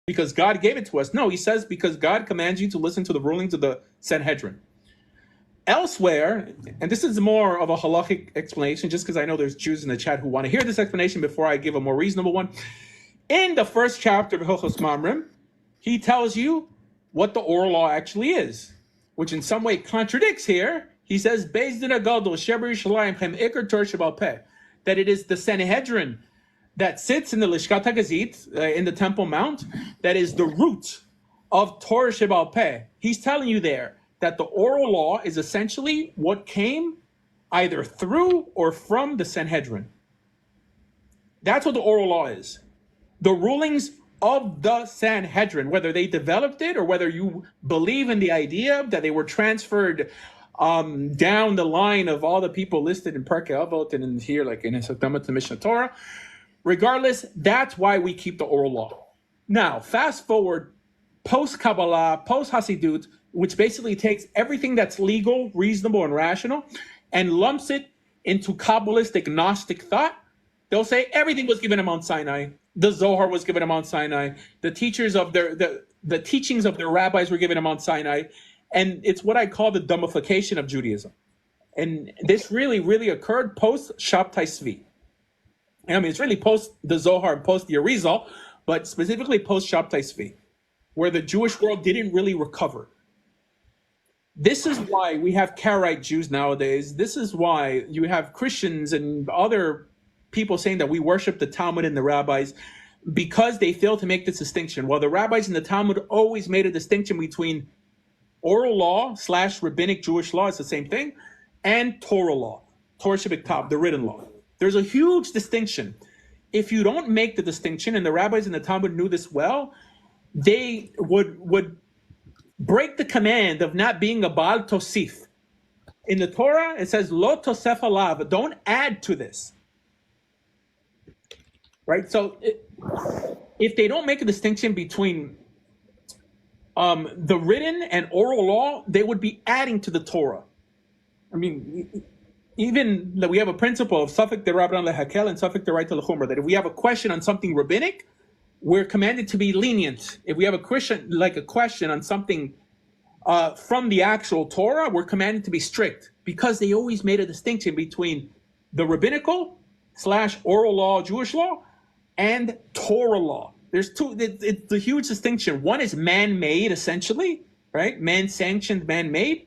because God gave it to us. No, he says because God commands you to listen to the rulings of the Sanhedrin. Elsewhere, and this is more of a halachic explanation, just because I know there's Jews in the chat who want to hear this explanation before I give a more reasonable one. In the first chapter of Hilchos Mamrim, he tells you what the oral law actually is, which in some way contradicts here. He says, Beis Din HaGadol Sheber Yerushalayim Chem Iker Torah Sheba Peh, that it is the Sanhedrin that sits in the Lishkat HaGazit, in the Temple Mount, that is the root of Torah Sheba Peh. He's telling you there that the oral law is essentially what came either through or from the Sanhedrin. That's what the oral law is. The rulings of the Sanhedrin, whether they developed it or whether you believe in the idea that they were transferred down the line of all the people listed in Perkei Avot and in here, like in Hesakdama to Mishnah Torah. Regardless, that's why we keep the oral law. Now, fast forward post-Kabbalah, post-Hasidut, which basically takes everything that's legal, reasonable, and rational and lumps it into Kabbalistic Gnostic thought. They'll say everything was given at Mount Sinai. The Zohar was given at Mount Sinai. The teachers of the teachings of their rabbis were given at Mount Sinai. And it's what I call the dumbification of Judaism. And this really, really occurred post-Shabtai Tzvi. I mean, it's really post the Zohar and post the Arizal, but specifically post-Shabtai Tzvi, where the Jewish world didn't really recover. This is why we have Karaite Jews nowadays. This is why you have Christians and other people saying that we worship the Talmud and the rabbis, because they fail to make this distinction. While the rabbis in the Talmud always made a distinction between oral law / rabbinic Jewish law, it's the same thing, and Torah law, Torah Sheba Peh, the written law. There's a huge distinction. If you don't make the distinction, and the rabbis in the Talmud knew this well, they would break the command of not being a Baal Tosif. In the Torah, it says, Lo Tosef Alav, don't add to this. Right? So if they don't make a distinction between the written and oral law, they would be adding to the Torah. I mean, even that we have a principle of Safek Derabban Lehakel and Safek Deraita Lechumra, that if we have a question on something rabbinic, we're commanded to be lenient. If we have a question on something from the actual Torah, we're commanded to be strict, because they always made a distinction between the rabbinical / oral law, Jewish law, and Torah law. There's two. It's a huge distinction. One is man-made, essentially, right? Man-sanctioned, man-made.